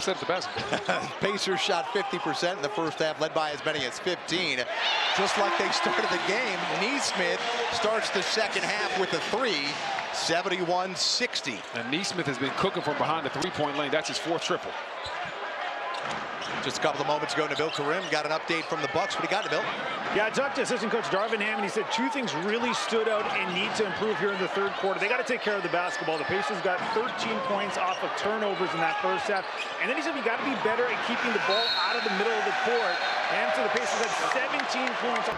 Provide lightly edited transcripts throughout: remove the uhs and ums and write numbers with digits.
Said the best. Pacers shot 50% in the first half, led by as many as 15. Just like they started the game, Neesmith starts the second half with a three, 71-60. And Neesmith has been cooking from behind the three-point lane. That's his fourth triple. Just a couple of moments ago, Nabil Karim got an update from the Bucks. What do you got, Nabil? Yeah, I talked to assistant coach Darvin Ham, and he said two things really stood out and need to improve here in the third quarter. They got to take care of the basketball. The Pacers got 13 points off of turnovers in that first half. And then he said we got to be better at keeping the ball out of the middle of the court. And so the Pacers had 17 points.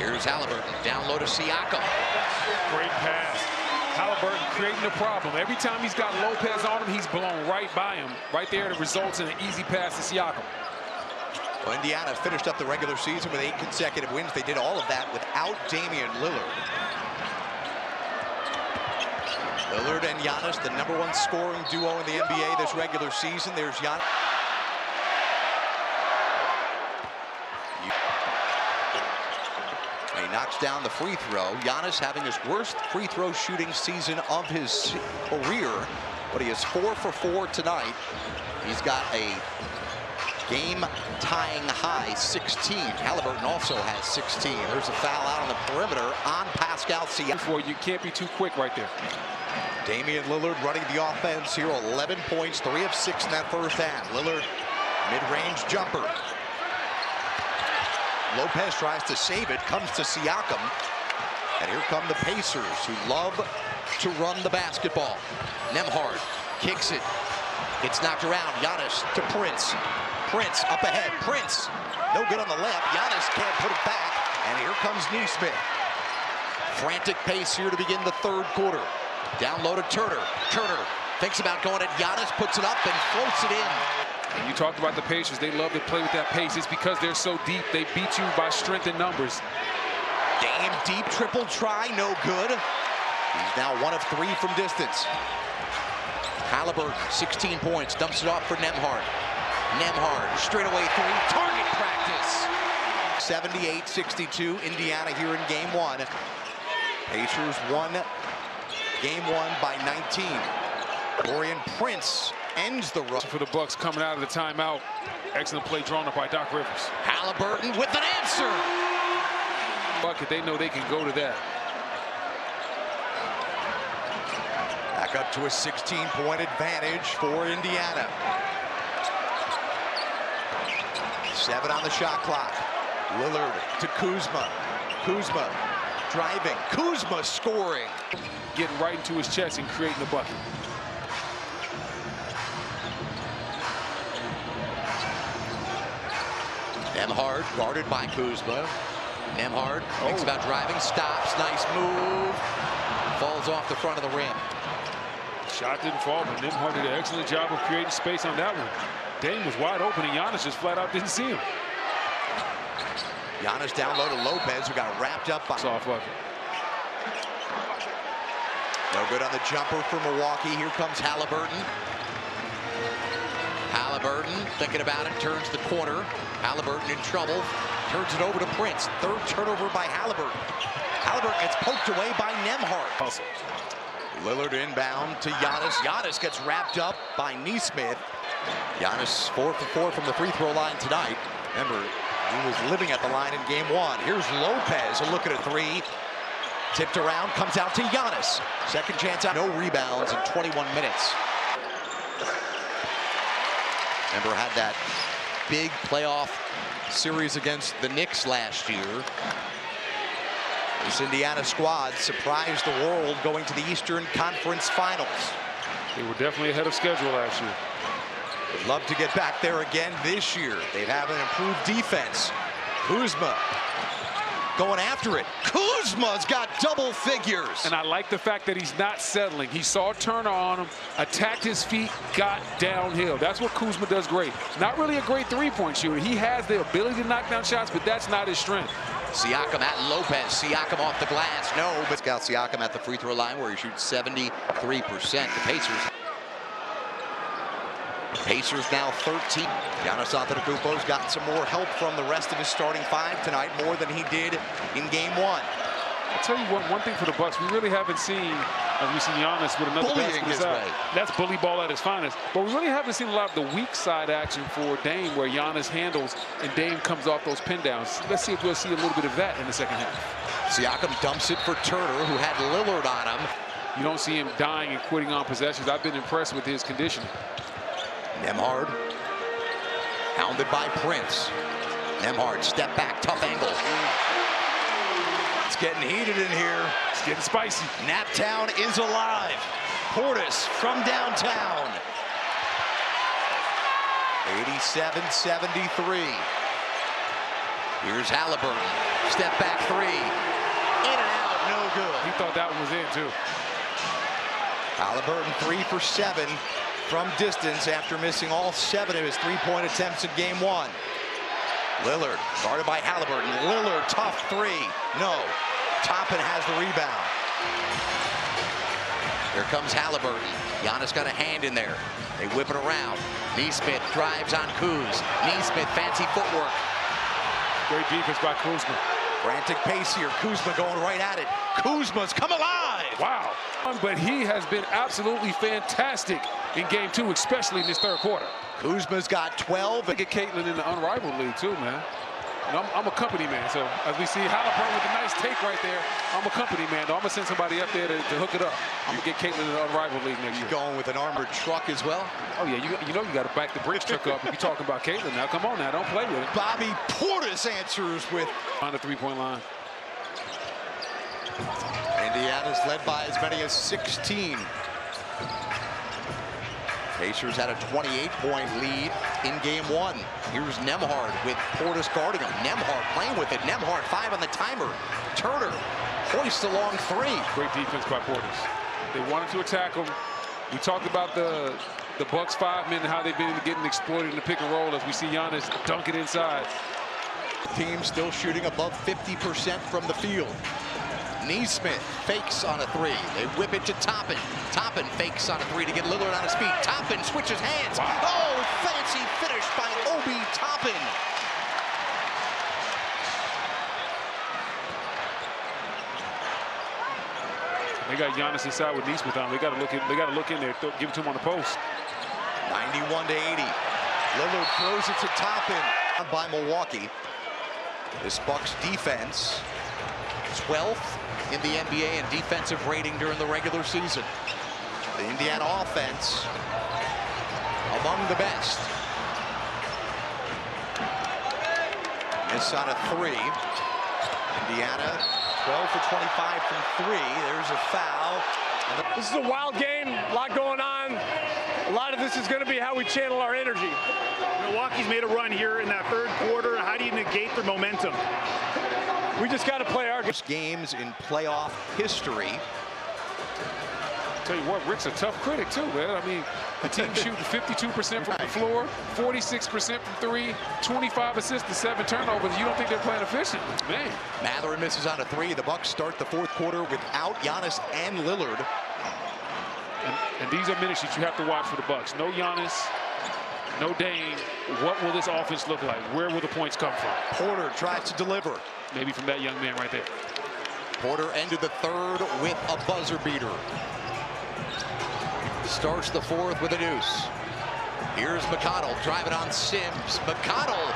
Here's Halliburton, down low to Siakam. Great pass. Halliburton creating a problem. Every time he's got Lopez on him, he's blown right by him. Right there, it results in an easy pass to Siakam. Well, Indiana finished up the regular season with 8 consecutive wins. They did all of that without Damian Lillard. Lillard and Giannis, the #1 scoring duo in the NBA this regular season. There's Giannis. He knocks down the free throw. Giannis having his worst free throw shooting season of his career, but he is 4 for 4 tonight. He's got a game-tying high 16. Halliburton also has 16. There's a foul out on the perimeter on Pascal Siakam. You can't be too quick right there. Damian Lillard running the offense here, 11 points, 3 of 6 in that first half. Lillard, mid-range jumper. Lopez tries to save it, comes to Siakam. And here come the Pacers, who love to run the basketball. Nembhard kicks it. Gets knocked around. Giannis to Prince. Prince up ahead. Prince, no good on the left. Giannis can't put it back. And here comes Neesmith. Frantic pace here to begin the third quarter. Down low to Turner. Turner thinks about going at Giannis, puts it up and floats it in. And you talked about the Pacers. They love to play with that pace. It's because they're so deep. They beat you by strength and numbers. Dame deep triple try, no good. He's now 1 of 3 from distance. Halliburton, 16 points, dumps it off for Nembhard. Nembhard, straightaway three, target practice. 78-62, Indiana here in game 1. Pacers won game 1 by 19. Dorian Prince ends the run. For the Bucks coming out of the timeout. Excellent play drawn up by Doc Rivers. Halliburton with an answer. Bucket, they know they can go to that. Back up to a 16-point advantage for Indiana. 7 on the shot clock. Lillard to Kuzma. Kuzma driving. Kuzma scoring. Getting right into his chest and creating the bucket. Nembhard guarded by Kuzma. Nembhard thinks about driving, stops, nice move. Falls off the front of the rim. Shot didn't fall, but Nembhard did an excellent job of creating space on that one. Dame was wide open, and Giannis just flat out didn't see him. Giannis down low to Lopez, who got wrapped up by. Off of it. No good on the jumper for Milwaukee. Here comes Halliburton. Halliburton thinking about it, turns the corner. Halliburton in trouble, turns it over to Prince. Third turnover by Halliburton. Halliburton gets poked away by Nembhard. Lillard inbound to Giannis. Giannis gets wrapped up by Neesmith. Giannis 4 for 4 from the free throw line tonight. Remember, he was living at the line in game 1. Here's Lopez, a look at a three. Tipped around, comes out to Giannis. Second chance out, no rebounds in 21 minutes. Remember, had that big playoff series against the Knicks last year. This Indiana squad surprised the world going to the Eastern Conference Finals. They were definitely ahead of schedule last year. Would love to get back there again this year. They have an improved defense. Kuzma going after it. Kuzma's got double figures. And I like the fact that he's not settling. He saw Turner on him, attacked his feet, got downhill. That's what Kuzma does great. Not really a great three-point shooter. He has the ability to knock down shots, but that's not his strength. Siakam at Lopez. Siakam off the glass. No, but Scout Siakam at the free throw line where he shoots 73%. The Pacers now 13. Giannis Antetokounmpo's got some more help from the rest of his starting 5 tonight, more than he did in game 1. I'll tell you what, one thing for the Bucks, we really haven't seen, as we see Giannis with another Bullying basket his aside. way. That's bully ball at its finest. But we really haven't seen a lot of the weak side action for Dame, where Giannis handles and Dame comes off those pin downs. Let's see if we'll see a little bit of that in the second half. Siakam dumps it for Turner, who had Lillard on him. You don't see him dying and quitting on possessions. I've been impressed with his conditioning. Nembhard, hounded by Prince. Nembhard, step back, tough angle. It's getting heated in here. It's getting spicy. Naptown is alive. Portis from downtown. 87-73. Here's Halliburton. Step back three. In and out, no good. He thought that one was in, too. Halliburton 3 for 7 from distance after missing all 7 of his three-point attempts in game 1. Lillard guarded by Halliburton. Lillard, tough three. No. Toppin has the rebound. Here comes Halliburton. Giannis got a hand in there. They whip it around. Neesmith drives on Kuz. Neesmith, fancy footwork. Great defense by Kuzma. Frantic pace here. Kuzma going right at it. Kuzma's come alive. Wow. But he has been absolutely fantastic in game 2, especially in this third quarter. Kuzma's got 12. Look at Caitlin in the unrivaled league, too, man. And I'm a company man, so as we see Halliburton with a nice take right there, I'm a company man. Though I'm going to send somebody up there to hook it up. I'm going to get Caitlin in the unrivaled league next year. Going with an armored truck as well. Oh, yeah, you know you got to back the bridge truck up if you're talking about Caitlin now. Come on now, don't play with it. Bobby Portis answers with On the three-point line. Indiana's led by as many as 16. Pacers had a 28-point lead in game 1. Here's Nembhard with Portis guarding him. Nembhard playing with it. Nembhard 5 on the timer. Turner hoists a long 3. Great defense by Portis. They wanted to attack him. We talked about the Bucks 5 men and how they've been getting exploited in the pick and roll as we see Giannis dunk it inside. Team still shooting above 50% from the field. Neesmith fakes on a 3. They whip it to Toppin. Toppin fakes on a 3 to get Lillard on his feet. Toppin switches hands. Wow. Oh, fancy finish by Obi Toppin. They got Giannis inside with Neesmith on. They got to look in there. Give it to him on the post. 91-80. Lillard throws it to Toppin by Milwaukee. This Bucks defense, 12th in the NBA in defensive rating during the regular season. The Indiana offense among the best. Miss on a 3. Indiana 12 for 25 from 3. There's a foul. This is a wild game, a lot going on. A lot of this is going to be how we channel our energy. Milwaukee's made a run here in that third quarter. How do you negate their momentum? We just got to play our game. Games in playoff history. Tell you what, Rick's a tough critic too, man. I mean, the team shooting 52% from the floor, 46% from 3, 25 assists to 7 turnovers. You don't think they're playing efficient, man? Mathurin misses on a 3. The Bucks start the fourth quarter without Giannis and Lillard. And these are minutes that you have to watch for the Bucks. No Giannis, no Dame. What will this offense look like? Where will the points come from? Porter tries to deliver. Maybe from that young man right there. Porter ended the third with a buzzer beater. Starts the fourth with a deuce. Here's McConnell driving on Sims. McConnell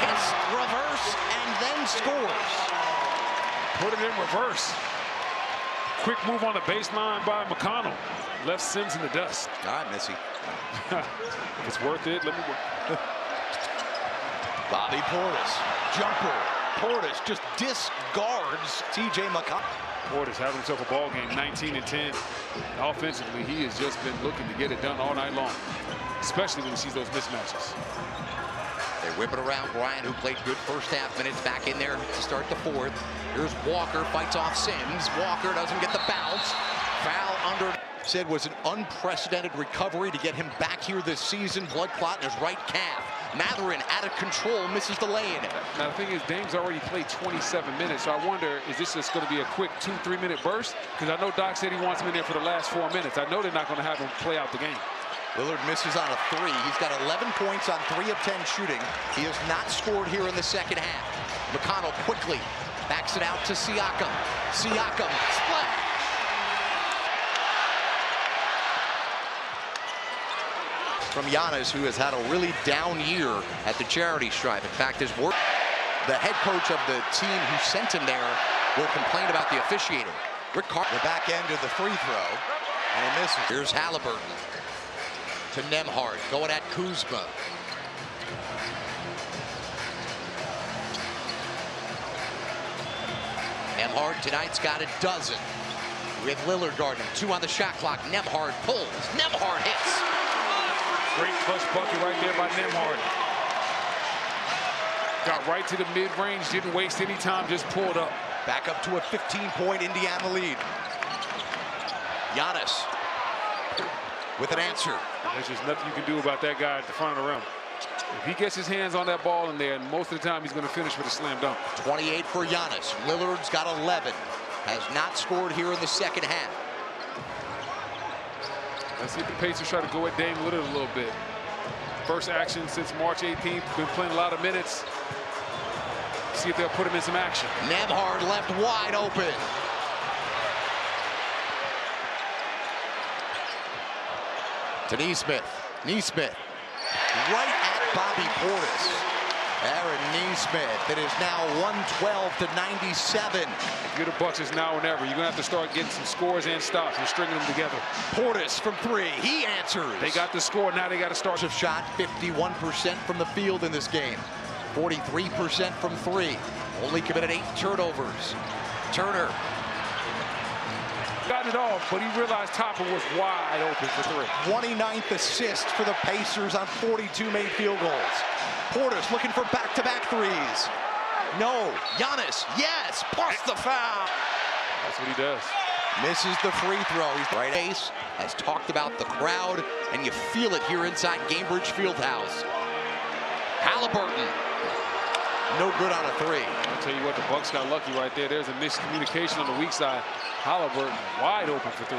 hits reverse and then scores. Put it in reverse. Quick move on the baseline by McConnell. Left Sims in the dust. All right, Missy. If it's worth it, let me go. Bobby Portis, jumper. Portis just discards T.J. McConnell. Portis having himself a ball game, 19-10. Offensively, he has just been looking to get it done all night long, especially when he sees those mismatches. They whip it around. Bryant, who played good first half minutes, back in there to start the fourth. Here's Walker, fights off Sims. Walker doesn't get the bounce. Foul under. Said was an unprecedented recovery to get him back here this season. Blood clot in his right calf. Mathurin out of control, misses the lay-in. Now the thing is, Dame's already played 27 minutes, so I wonder, is this just going to be a quick 2-3 minute burst? Because I know Doc said he wants him in there for the last 4 minutes. I know they're not going to have him play out the game. Lillard misses on a 3. He's got 11 points on 3 of 10 shooting. He has not scored here in the second half. McConnell quickly Backs it out to Siakam. Siakam, splash! From Giannis, who has had a really down year at the charity stripe. In fact, his work, the head coach of the team who sent him there will complain about the officiating. The back end of the free throw, and he misses. Here's Halliburton to Nembhard, going at Kuzma. Nembhard tonight's got a dozen. With Lillard guarding, 2 on the shot clock. Nembhard pulls. Nembhard hits. Great clutch bucket right there by Nembhard. Got right to the mid-range, didn't waste any time, just pulled up. Back up to a 15-point Indiana lead. Giannis with an answer. There's just nothing you can do about that guy at the front of the rim. If he gets his hands on that ball in there, and most of the time he's going to finish with a slam dunk. 28 for Giannis. Lillard's got 11. Has not scored here in the second half. Let's see if the Pacers try to go at Dame Lillard a little bit. First action since March 18th. Been playing a lot of minutes. See if they'll put him in some action. Nembhard left wide open. To Nesmith. Nesmith. Right at Bobby Portis. Aaron Nesmith. It is now 112-97. If you're the Bucks, it's now or never. You're going to have to start getting some scores and stops and stringing them together. Portis from 3. He answers. They got the score. Now they got to start. Shot 51% from the field in this game. 43% from 3. Only committed 8 turnovers. Turner. Got it off, but he realized Topper was wide open for 3. 29th assist for the Pacers on 42 made field goals. Portis looking for back-to-back threes. No. Giannis. Yes. Plus the foul. That's what he does. Misses the free throw. He's right. Ace has talked about the crowd, and you feel it here inside Gainbridge Fieldhouse. Halliburton. No good on a 3. I'll tell you what, the Bucks got lucky right there. There's a miscommunication on the weak side. Halliburton wide open for 3.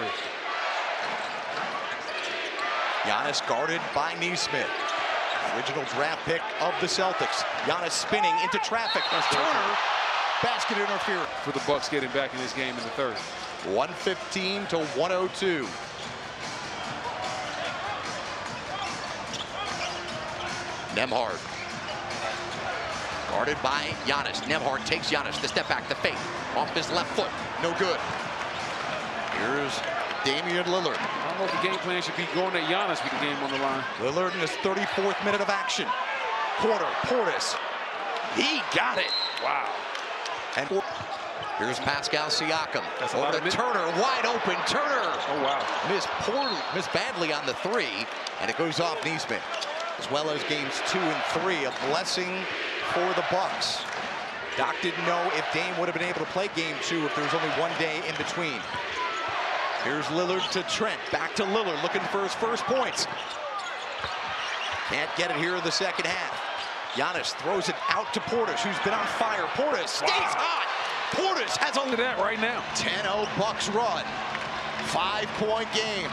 Giannis guarded by Nesmith. Original draft pick of the Celtics. Giannis spinning into traffic. Turner, basket interference. For the Bucks getting back in this game in the third. 115-102. Nembhard. Guarded by Giannis. Nembhard takes Giannis. The step back, the fake. Off his left foot. No good. Here's Damian Lillard. I don't know if the game plan should be going at Giannis with the game on the line. Lillard in his 34th minute of action. Portis. He got it. Wow. And here's Pascal Siakam. That's a over lot to of Turner. Wide open. Turner. Oh, wow. Missed badly on the 3, and it goes off Nesmith. as well as games 2 and 3, a blessing for the Bucks. Doc didn't know if Dame would have been able to play game 2 if there was only 1 day in between. Here's Lillard to Trent, back to Lillard, looking for his first points. Can't get it here in the second half. Giannis throws it out to Portis, who's been on fire. Portis stays hot. Portis has Look at that right now. 10-0 Bucks run. 5-point game.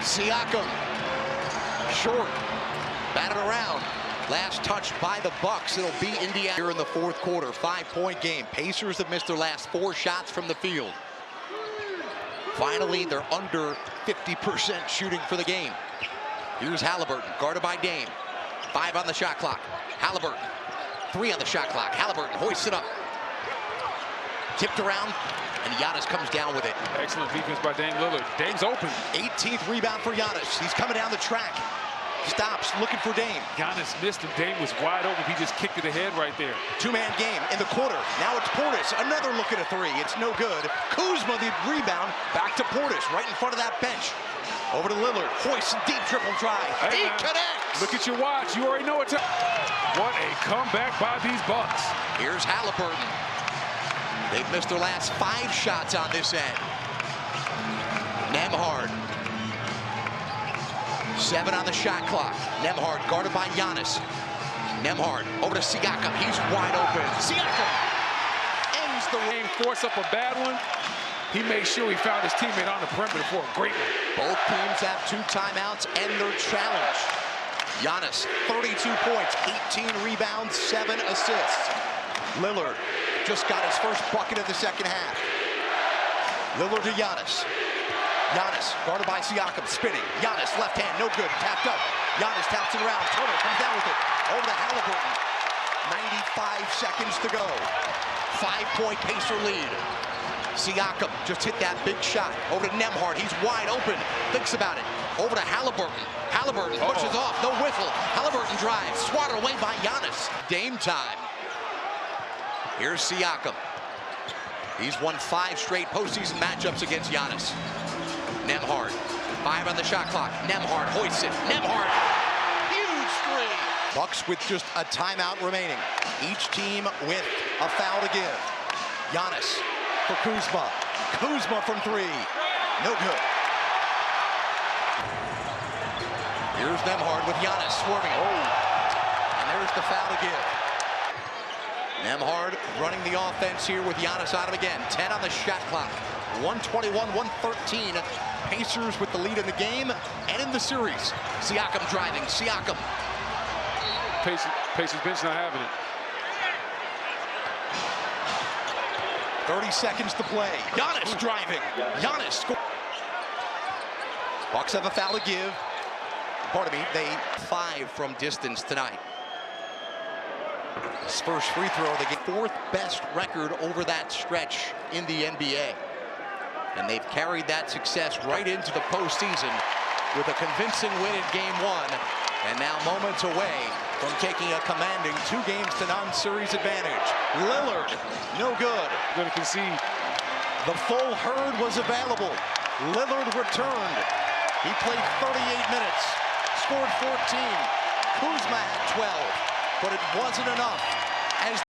Siakam, short, batted around. Last touch by the Bucks. It'll be Indiana here in the fourth quarter. 5-point game. Pacers have missed their last 4 shots from the field. Finally, they're under 50% shooting for the game. Here's Halliburton, guarded by Dame. 5 on the shot clock. Halliburton, 3 on the shot clock. Halliburton hoists it up. Tipped around, and Giannis comes down with it. Excellent defense by Dame Lillard. Dame's open. 18th rebound for Giannis. He's coming down the track. Stops, looking for Dame. Giannis missed him. Dame was wide open. He just kicked it ahead right there. 2-man game in the quarter. Now it's Portis. Another look at a 3. It's no good. Kuzma, the rebound. Back to Portis, right in front of that bench. Over to Lillard. Hoists a deep triple try. He man. connects. Look at your watch. You already know what time. What a comeback by these Bucks. Here's Halliburton. They've missed their last 5 shots on this end. Nembhard. 7 on the shot clock. Nembhard guarded by Giannis. Nembhard over to Siakam. He's wide open. Siakam ends the Dame forced up a bad one. He made sure he found his teammate on the perimeter for a great one. Both teams have 2 timeouts and their challenge. Giannis, 32 points, 18 rebounds, 7 assists. Lillard just got his first bucket of the second half. Lillard to Giannis. Giannis guarded by Siakam, spinning. Giannis left hand, no good, tapped up. Giannis taps it around. Turner comes down with it. Over to Halliburton. 95 seconds to go. 5-point Pacer lead. Siakam just hit that big shot. Over to Nembhard. He's wide open. Thinks about it. Over to Halliburton. Halliburton pushes off. No whistle. Halliburton drives. Swatted away by Giannis. Dame time. Here's Siakam. He's won 5 straight postseason matchups against Giannis. Nembhard. 5 on the shot clock. Nembhard hoists it. Nembhard. Huge three. Bucks with just a timeout remaining. Each team with a foul to give. Giannis for Kuzma. Kuzma from 3. No good. Here's Nembhard with Giannis swerving. And there's the foul to give. Nembhard running the offense here with Giannis out of again. 10 on the shot clock. 121-113. Pacers with the lead in the game and in the series. Siakam driving. Siakam. Pacers bench not having it. 30 seconds to play. Giannis driving. Giannis score. Bucks have a foul to give. Pardon me, they 5 from distance tonight. His first free throw of the game. 4th best record over that stretch in the NBA. And they've carried that success right into the postseason with a convincing win in Game 1. And now moments away from taking a commanding 2-games-to-none series advantage. Lillard, no good. Going to concede. The full herd was available. Lillard returned. He played 38 minutes, scored 14. Kuzma had 12, but it wasn't enough. As